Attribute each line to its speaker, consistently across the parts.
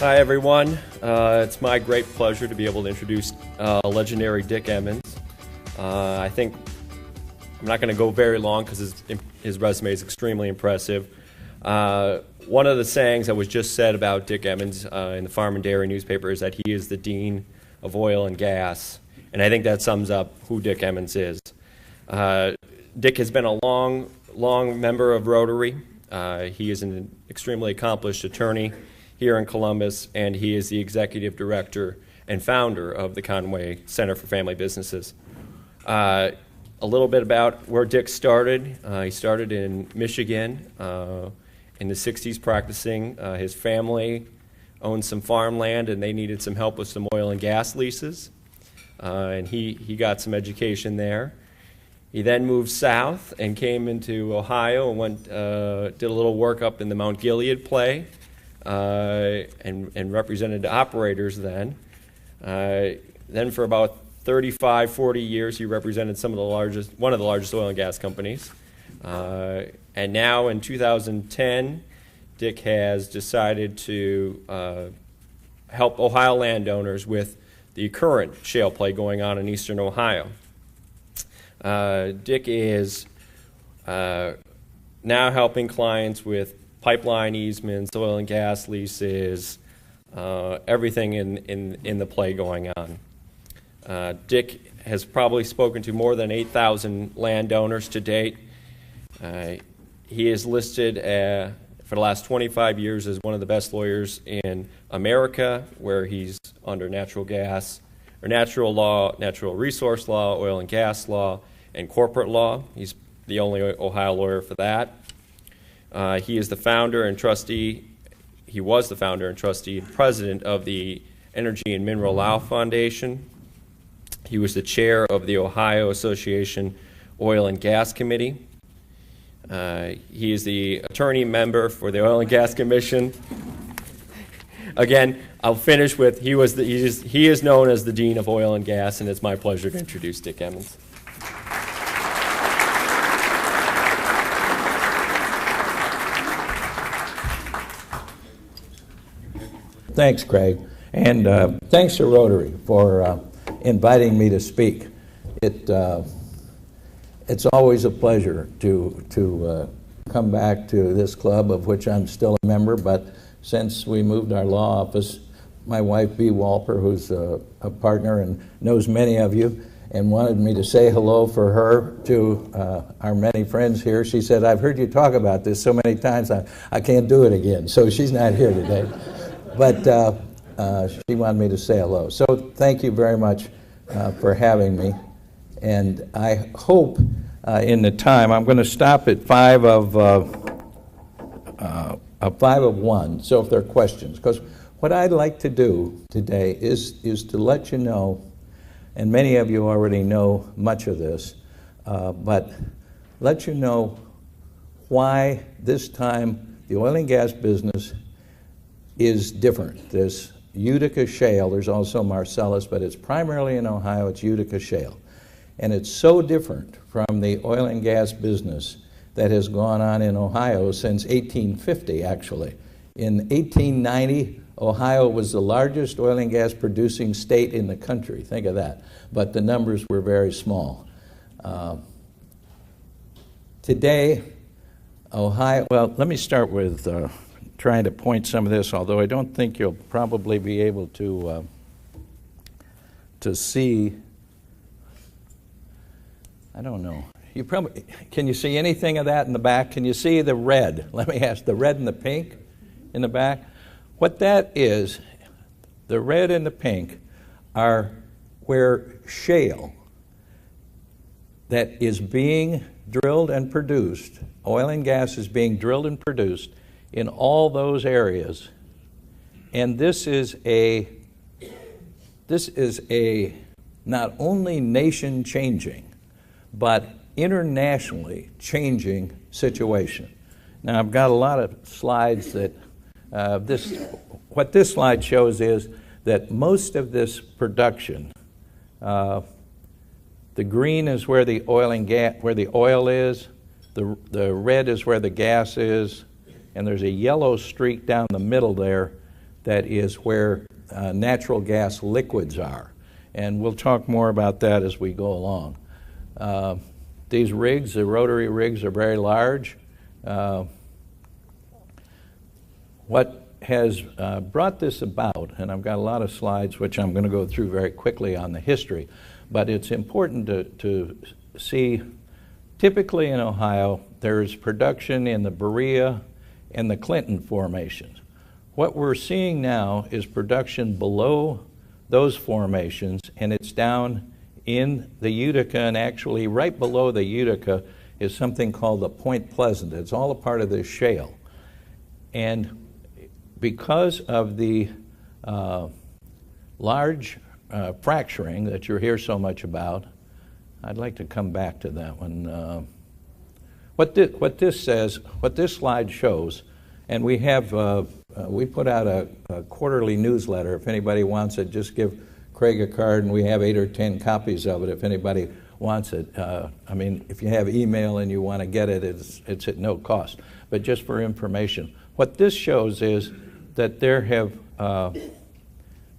Speaker 1: Hi, everyone. It's my great pleasure to be able to introduce legendary Dick Emens. I think I'm not going to go very long because his resume is extremely impressive. One of the sayings that was just said about Dick Emens in the Farm and Dairy newspaper is that he is the dean of oil and gas, and I think that sums up who Dick Emens is. Dick has been a long member of Rotary. He is an extremely accomplished attorney here in Columbus, and he is the executive director and founder of the Conway Center for Family Businesses. A little bit about where Dick started. He started in Michigan in the 60s practicing. His family owned some farmland, and they needed some help with some oil and gas leases, and he got some education there. He then moved south and came into Ohio and did a little work up in the Mount Gilead play, and represented the operators then. Then for about 35, 40 years, he represented one of the largest oil and gas companies. And now in 2010, Dick has decided to help Ohio landowners with the current shale play going on in eastern Ohio. Dick is now helping clients with pipeline easements, oil and gas leases, everything in the play going on. Dick has probably spoken to more than 8,000 landowners to date. He is listed for the last 25 years as one of the best lawyers in America, where he's under natural gas, or natural law, natural resource law, oil and gas law, and corporate law. He's the only Ohio lawyer for that. He is the founder and trustee. He was the founder and trustee and president of the Energy and Mineral Law Foundation. He was the chair of the Ohio Association Oil and Gas Committee. He is the attorney member for the Oil and Gas Commission. Again, I'll finish with he is known as the Dean of Oil and Gas, and it's my pleasure to introduce Dick Emens.
Speaker 2: Thanks, Craig, and thanks to Rotary for inviting me to speak. It's always a pleasure to come back to this club, of which I'm still a member, but since we moved our law office, my wife, Bea Walper, who's a partner and knows many of you, and wanted me to say hello for her to our many friends here. She said, "I've heard you talk about this so many times, I can't do it again." So she's not here today. But she wanted me to say hello. So thank you very much for having me. And I hope in the time, I'm going to stop at 5 of 1, so if there are questions. Because what I'd like to do today is to let you know, and many of you already know much of this, but let you know why this time the oil and gas business is different. There's Utica Shale, there's also Marcellus, but it's primarily in Ohio, it's Utica Shale. And it's so different from the oil and gas business that has gone on in Ohio since 1850, actually. In 1890, Ohio was the largest oil and gas producing state in the country. Think of that. But the numbers were very small. Today, Ohio, well, let me start with trying to point some of this, although I don't think you'll probably be able to see. I don't know. Can you see anything of that in the back? Can you see the red? Let me ask, the red and the pink in the back? What that is, the red and the pink are where shale that is being drilled and produced, oil and gas is being drilled and produced in all those areas. And this is a not only nation changing, but internationally changing situation. Now I've got a lot of slides that what this slide shows is that most of this production, the green is where the oil and gas, where the oil is, the red is where the gas is, and there's a yellow streak down the middle there that is where natural gas liquids are. And we'll talk more about that as we go along. These rigs, the rotary rigs, are very large. What has brought this about, and I've got a lot of slides which I'm going to go through very quickly on the history, but it's important to see, typically in Ohio, there's production in the Berea and the Clinton formations. What we're seeing now is production below those formations, and it's down in the Utica, and actually right below the Utica is something called the Point Pleasant. It's all a part of this shale. And because of the large fracturing that you hear so much about, I'd like to come back to that one. What this slide shows, and we have, we put out a quarterly newsletter. If anybody wants it, just give Craig a card, and we have 8 or 10 copies of it if anybody wants it. I mean, if you have email and you want to get it, it's at no cost, but just for information. What this shows is that there have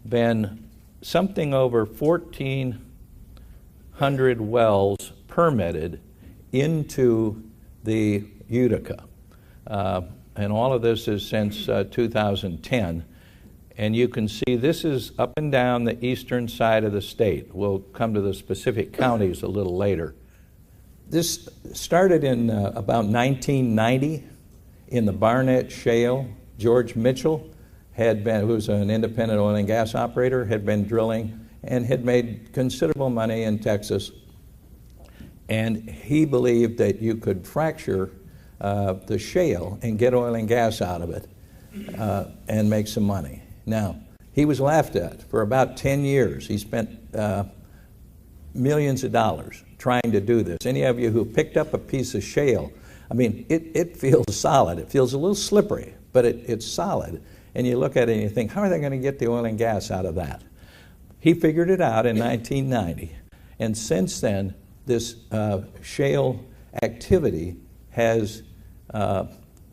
Speaker 2: been something over 1,400 wells permitted into the Utica. And all of this is since 2010. And you can see this is up and down the eastern side of the state. We'll come to the specific counties a little later. This started in about 1990 in the Barnett Shale. George Mitchell had been, who was an independent oil and gas operator, had been drilling and had made considerable money in Texas. And he believed that you could fracture the shale and get oil and gas out of it and make some money. Now, he was laughed at for about 10 years. He spent millions of dollars trying to do this. Any of you who picked up a piece of shale, I mean, it feels solid. It feels a little slippery, but it's solid. And you look at it and you think, how are they going to get the oil and gas out of that? He figured it out in 1990. And since then, this shale activity has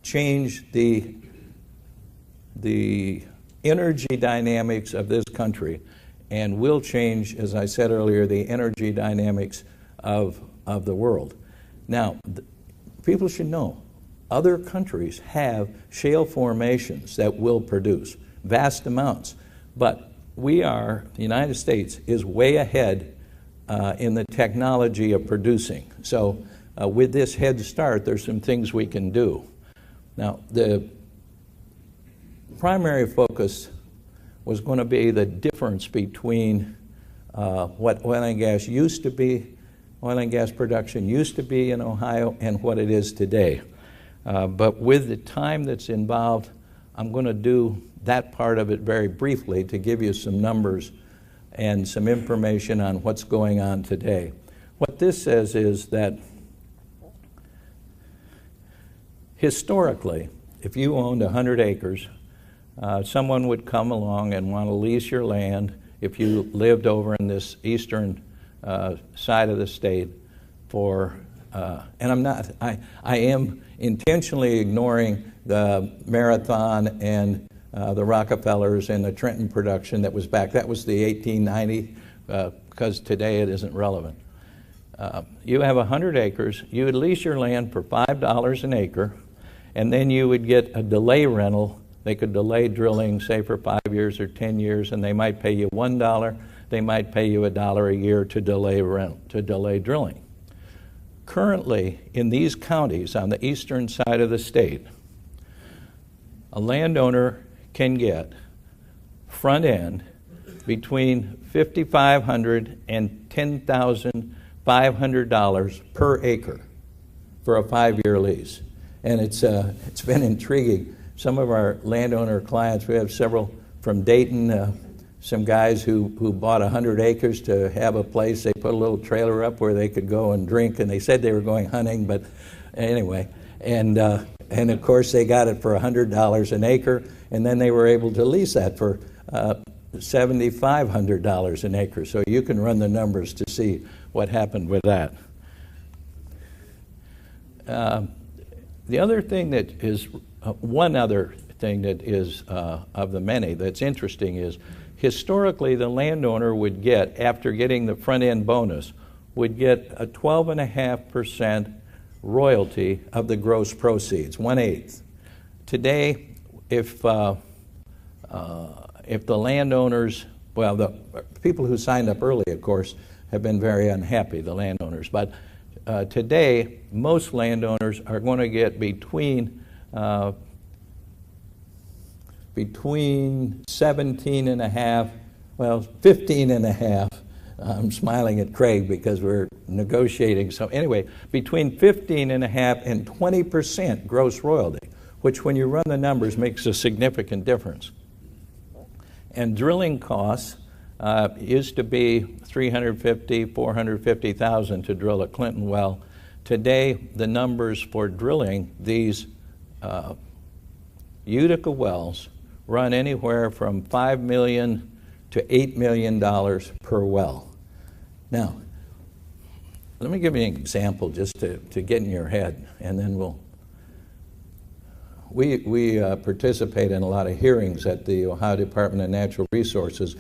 Speaker 2: changed the energy dynamics of this country, and will change, as I said earlier, the energy dynamics of the world. Now, people should know, other countries have shale formations that will produce vast amounts, but the United States is way ahead in the technology of producing. So with this head start, there's some things we can do. Now, the primary focus was going to be the difference between what oil and gas used to be, oil and gas production used to be in Ohio, and what it is today. But with the time that's involved, I'm going to do that part of it very briefly to give you some numbers and some information on what's going on today. What this says is that historically, if you owned 100 acres, someone would come along and want to lease your land if you lived over in this eastern side of the state for, and I am intentionally ignoring the Marathon and the Rockefellers and the Trenton production that was back. That was the 1890, because today it isn't relevant. You have 100 acres, you would lease your land for $5 an acre, and then you would get a delay rental. They could delay drilling, say, for 5 years or 10 years, and they might pay you $1. They might pay you $1 a year to delay drilling. Currently, in these counties on the eastern side of the state, a landowner can get front end between $5,500 and $10,500 per acre for a 5-year lease, and it's been intriguing. Some of our landowner clients, we have several from Dayton, some guys who bought 100 acres to have a place. They put a little trailer up where they could go and drink, and they said they were going hunting, but anyway. And of course, they got it for $100 an acre, and then they were able to lease that for $7,500 an acre. So you can run the numbers to see what happened with that. The other thing that is one other thing that is of the many that's interesting is historically the landowner would get, after getting the front end bonus, would get a 12.5% royalty of the gross proceeds, 1/8. Today, if the landowners, well, the people who signed up early, of course, have been very unhappy, the landowners, but today, most landowners are going to get between 17.5, well, 15.5. I'm smiling at Craig because we're negotiating. So anyway, between 15.5 and 20% gross royalty, which when you run the numbers makes a significant difference. And drilling costs used to be $350,000, $450,000 to drill a Clinton well. Today, the numbers for drilling these Utica wells run anywhere from $5 million to $8 million per well. Now, let me give you an example just to get in your head, and then we participate in a lot of hearings at the Ohio Department of Natural Resources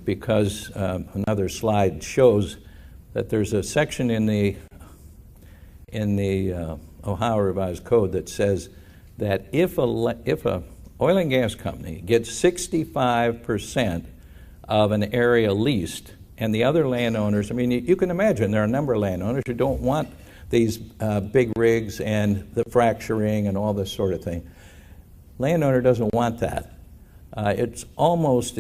Speaker 2: because another slide shows that there's a section in the Ohio Revised Code that says that if a oil and gas company gets 65% of an area leased, and the other landowners, I mean, you can imagine there are a number of landowners who don't want these big rigs and the fracturing and all this sort of thing. Landowner doesn't want that. It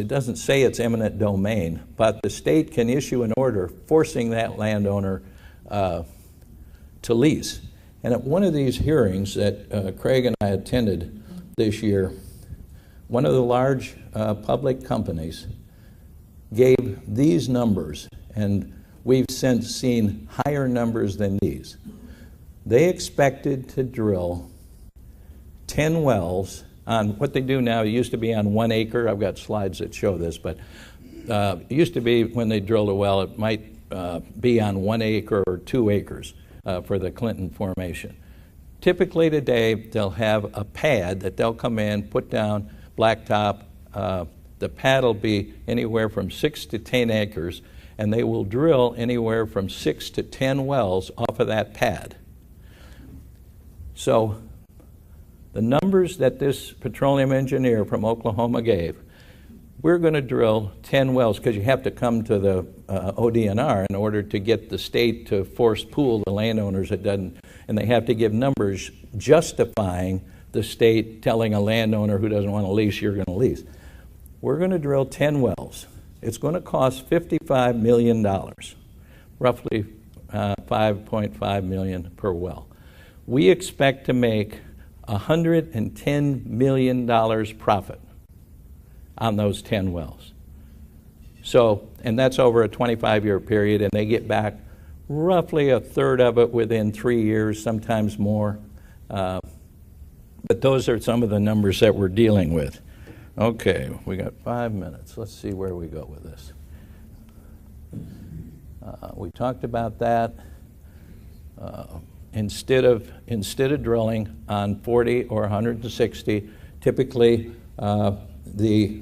Speaker 2: doesn't say it's eminent domain, but the state can issue an order forcing that landowner to lease. And at one of these hearings that Craig and I attended this year, one of the large public companies gave these numbers, and we've since seen higher numbers than these. They expected to drill 10 wells on what they do now. It used to be on 1 acre. I've got slides that show this, but it used to be when they drilled a well, it might be on 1 acre or 2 acres for the Clinton formation. Typically today, they'll have a pad that they'll come in, put down blacktop. The pad will be anywhere from 6 to 10 acres, and they will drill anywhere from 6 to 10 wells off of that pad. So the numbers that this petroleum engineer from Oklahoma gave, we're going to drill 10 wells because you have to come to the ODNR in order to get the state to force pool the landowners. And they have to give numbers justifying the state telling a landowner who doesn't want to lease, you're going to lease. We're going to drill 10 wells. It's going to cost $55 million, roughly $5.5 million per well. We expect to make $110 million profit on those 10 wells. So, and that's over a 25-year period, and they get back roughly a third of it within 3 years, sometimes more. But those are some of the numbers that we're dealing with. Okay, we got 5 minutes. Let's see where we go with this. We talked about that. Instead of drilling on 40 or 160, typically the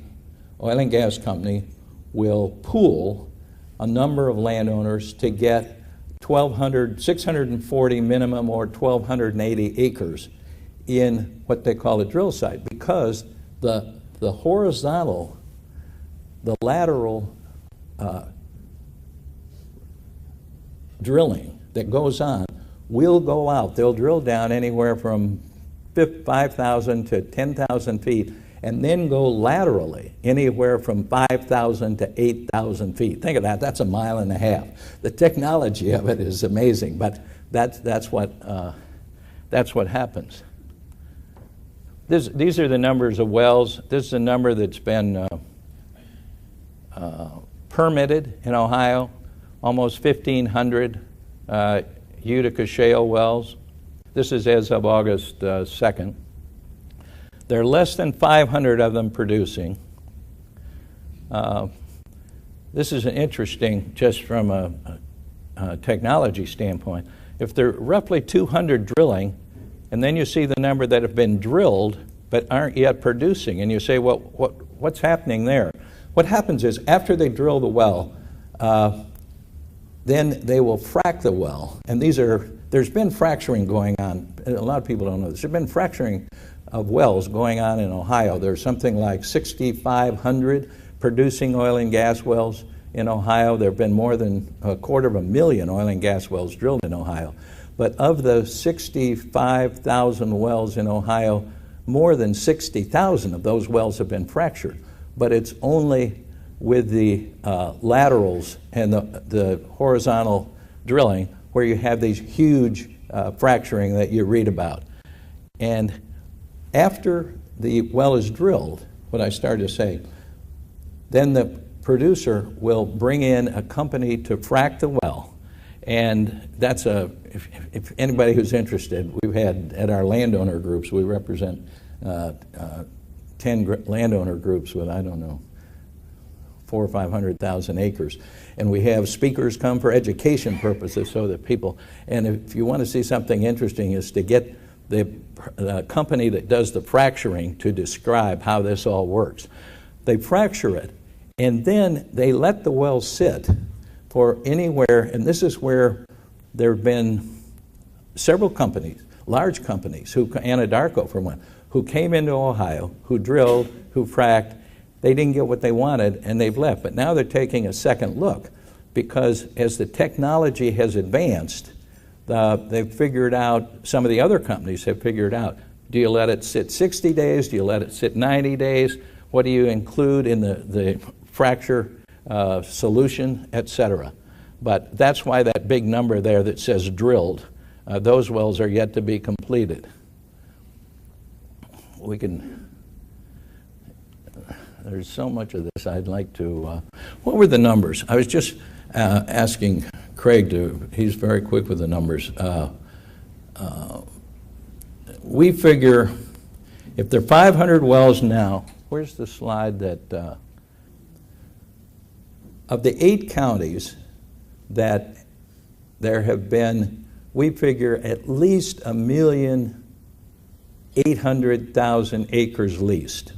Speaker 2: oil and gas company will pool a number of landowners to get 640 minimum or 1,280 acres in what they call a drill site, because the horizontal, the lateral drilling that goes on will go out. They'll drill down anywhere from 5,000 to 10,000 feet and then go laterally anywhere from 5,000 to 8,000 feet. Think of that. That's 1.5 miles. The technology of it is amazing, but that's what happens. These are the numbers of wells. This is a number that's been permitted in Ohio, almost 1,500 Utica shale wells. This is as of August 2nd. There are less than 500 of them producing. This is interesting just from a technology standpoint. If there are roughly 200 drilling, and then you see the number that have been drilled but aren't yet producing. And you say, well, what's happening there? What happens is after they drill the well, then they will frack the well. And there's been fracturing going on. A lot of people don't know this. There's been fracturing of wells going on in Ohio. There's something like 6,500 producing oil and gas wells in Ohio. There have been more than 250,000 oil and gas wells drilled in Ohio. But of the 65,000 wells in Ohio, more than 60,000 of those wells have been fractured. But it's only with the laterals and the horizontal drilling where you have these huge fracturing that you read about. And after the well is drilled, what I started to say, then the producer will bring in a company to frack the well. And that's if anybody who's interested, we've had at our landowner groups, we represent 10 landowner groups with, I don't know, 400,000 or 500,000 acres. And we have speakers come for education purposes so that people, and if you want to see something interesting, is to get the company that does the fracturing to describe how this all works. They fracture it, and then they let the well sit for anywhere, and this is where there have been several companies, large companies, Anadarko for one, who came into Ohio, who drilled, who fracked. They didn't get what they wanted, and they've left. But now they're taking a second look, because as the technology has advanced, they've figured out, some of the other companies have figured out, do you let it sit 60 days? Do you let it sit 90 days? What do you include in the fracture solution, etc.? But that's why that big number there that says drilled, those wells are yet to be completed. There's so much of this I'd like to, what were the numbers? I was just asking Craig he's very quick with the numbers. We figure if there are 500 wells now, where's the slide that, of the 8 counties that there have been, we figure at least 1,800,000 acres leased.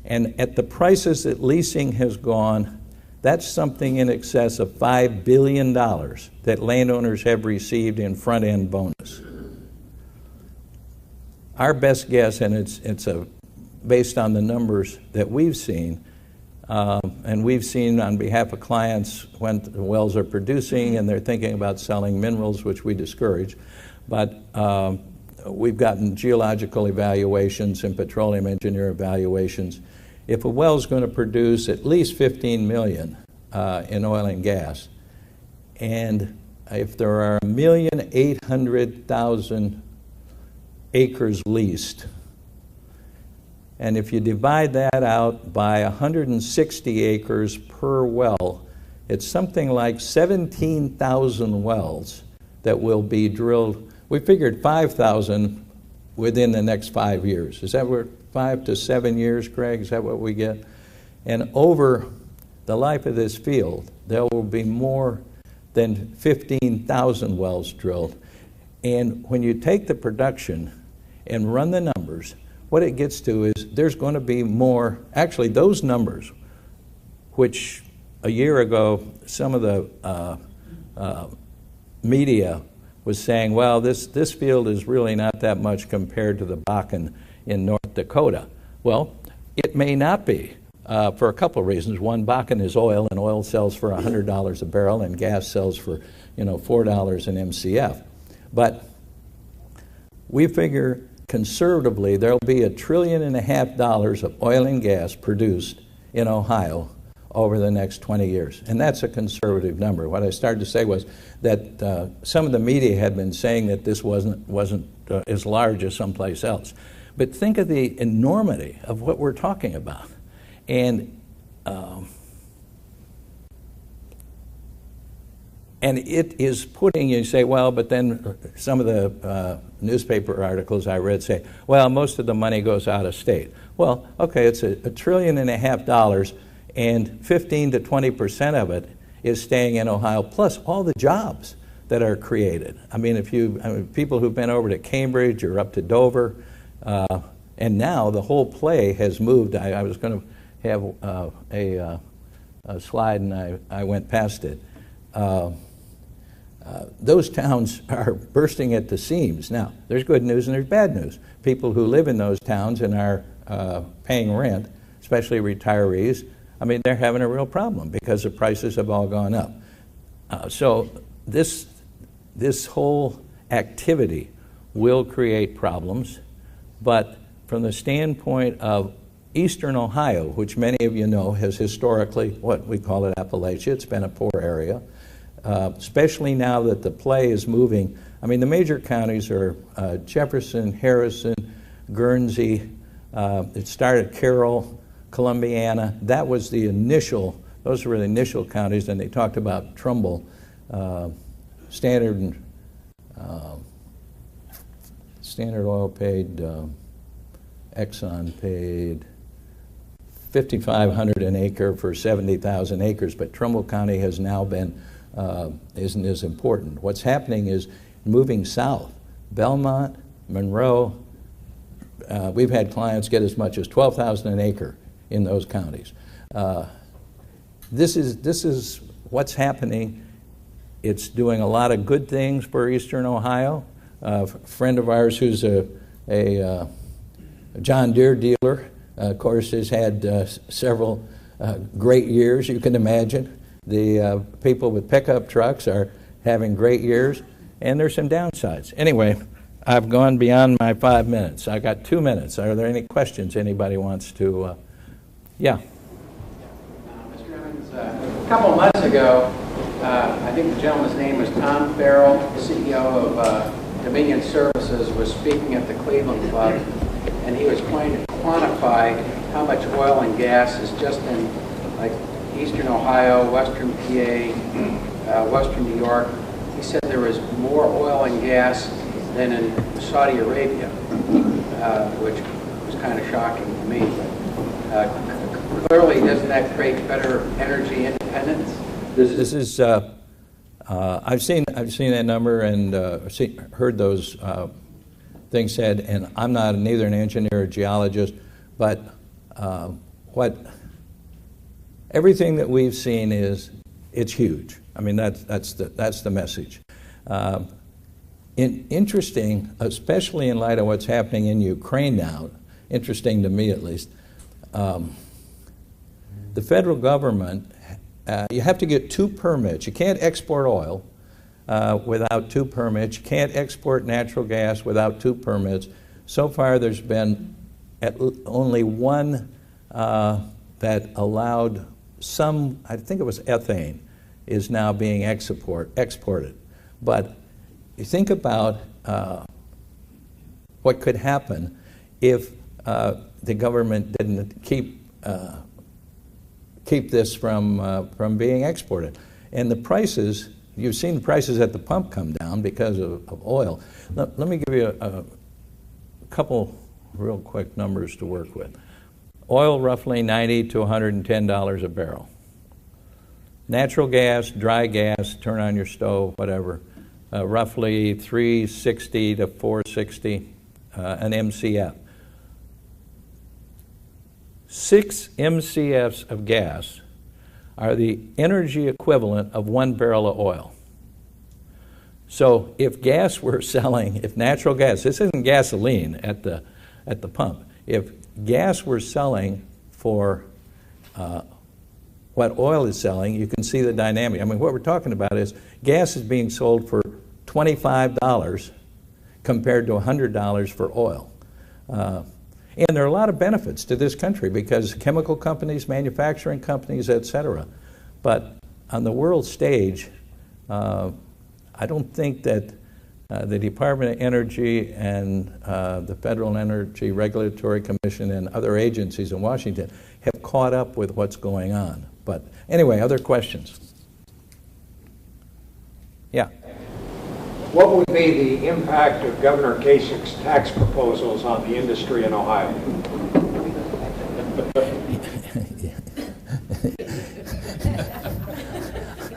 Speaker 2: And at the prices that leasing has gone, that's something in excess of $5 billion that landowners have received in front-end bonus. Our best guess, and it's based on the numbers that we've seen, and we've seen on behalf of clients when the wells are producing and they're thinking about selling minerals, which we discourage, but we've gotten geological evaluations and petroleum engineer evaluations. If a well is going to produce at least 15 million in oil and gas, and if there are 1,800,000 acres leased, and if you divide that out by 160 acres per well, it's something like 17,000 wells that will be drilled. We figured 5,000 within the next 5 years. Is that where 5 to 7 years, Craig? Is that what we get? And over the life of this field, there will be more than 15,000 wells drilled. And when you take the production and run the numbers, what it gets to is there's going to be more, actually those numbers, which a year ago some of the media was saying, well, this field is really not that much compared to the Bakken in North Dakota. Well, it may not be for a couple of reasons. One, Bakken is oil, and oil sells for $100 a barrel, and gas sells for $4 an MCF. But we figure conservatively there'll be $1.5 trillion of oil and gas produced in Ohio over the next 20 years. And that's a conservative number. What I started to say was that some of the media had been saying that this wasn't as large as someplace else. But think of the enormity of what we're talking about. And it is putting, you say, well, but then some of the newspaper articles I read say, well, most of the money goes out of state. Well, okay, it's $1.5 trillion, and 15 to 20% of it is staying in Ohio, plus all the jobs that are created. I mean, people who've been over to Cambridge or up to Dover, And now the whole play has moved. I was going to have a slide, and I went past it. Those towns are bursting at the seams. Now, there's good news and there's bad news. People who live in those towns and are paying rent, especially retirees, I mean, they're having a real problem because the prices have all gone up. So this whole activity will create problems, but from the standpoint of Eastern Ohio, which many of you know has historically, what we call it Appalachia, it's been a poor area, especially now that the play is moving. I mean, the major counties are Jefferson, Harrison, Guernsey, it started Carroll, Columbiana. That was the initial, those were the initial counties, and they talked about Trumbull. Standard Oil paid, Exxon paid $5,500 an acre for 70,000 acres, but Trumbull County has now been, isn't as important. What's happening is moving south. Belmont, Monroe, we've had clients get as much as $12,000 an acre in those counties. This is what's happening. It's doing a lot of good things for Eastern Ohio. A friend of ours who's a John Deere dealer, of course, has had several great years, you can imagine. The people with pickup trucks are having great years, and there's some downsides. Anyway, I've gone beyond my 5 minutes. I got 2 minutes. Are there any questions anybody wants to? Yeah.
Speaker 3: Mr. Emens, a couple of months ago, I think the gentleman's name was Tom Farrell, the CEO of Dominion Services, was speaking at the Cleveland Club, and he was going to quantify how much oil and gas is just in like Eastern Ohio, Western PA, Western New York. He said there was more oil and gas than in Saudi Arabia, which was kind of shocking to me. Clearly, doesn't that create better energy independence?
Speaker 2: This is I've seen that number and heard those things said, and I'm not neither an engineer or geologist, but everything that we've seen is it's huge. I mean that's the message. Interesting, especially in light of what's happening in Ukraine now. Interesting to me, at least. The federal government, you have to get 2 permits. You can't export oil without 2 permits. You can't export natural gas without 2 permits. So far, there's been only one that allowed some, I think it was ethane, is now being exported. But you think about what could happen if the government didn't keep this from being exported. And the prices, you've seen the prices at the pump come down because of oil. Let me give you a couple real quick numbers to work with. Oil, roughly $90 to $110 a barrel. Natural gas, dry gas, turn on your stove, whatever, roughly $360 to $460 an MCF. 6 MCFs of gas are the energy equivalent of 1 barrel of oil. So if gas were selling, if natural gas, this isn't gasoline at the pump, if gas were selling for what oil is selling, you can see the dynamic. I mean, what we're talking about is gas is being sold for $25 compared to $100 for oil. And there are a lot of benefits to this country because chemical companies, manufacturing companies, et cetera. But on the world stage, I don't think that the Department of Energy and the Federal Energy Regulatory Commission and other agencies in Washington have caught up with what's going on. But anyway, other questions? Yeah.
Speaker 4: What would be the impact of Governor Kasich's tax proposals on the industry in Ohio?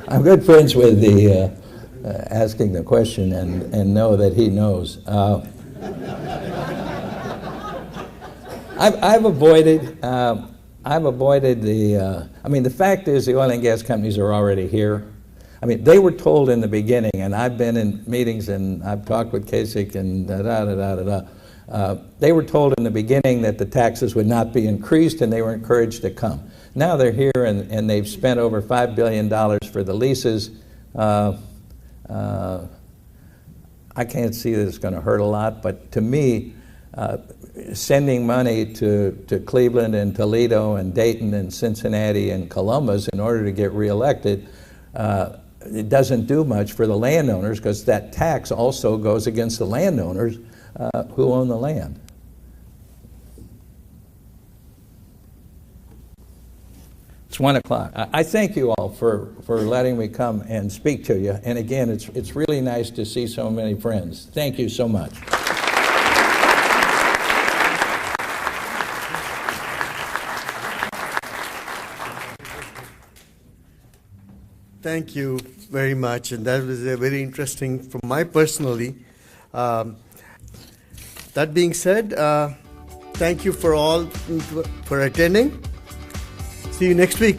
Speaker 2: I'm good friends with the asking the question and know that he knows. I've avoided the. I mean, the fact is, the oil and gas companies are already here. I mean, they were told in the beginning, and I've been in meetings and I've talked with Kasich and they were told in the beginning that the taxes would not be increased, and they were encouraged to come. Now they're here, and they've spent over $5 billion for the leases. I can't see that it's going to hurt a lot, but to me, sending money to Cleveland and Toledo and Dayton and Cincinnati and Columbus in order to get reelected, it doesn't do much for the landowners, because that tax also goes against the landowners who own the land. It's 1 o'clock. I thank you all for letting me come and speak to you. And again, it's really nice to see so many friends. Thank you so much.
Speaker 5: Thank you very much, and that was very interesting for my personally. That being said, thank you for all for attending. See you next week.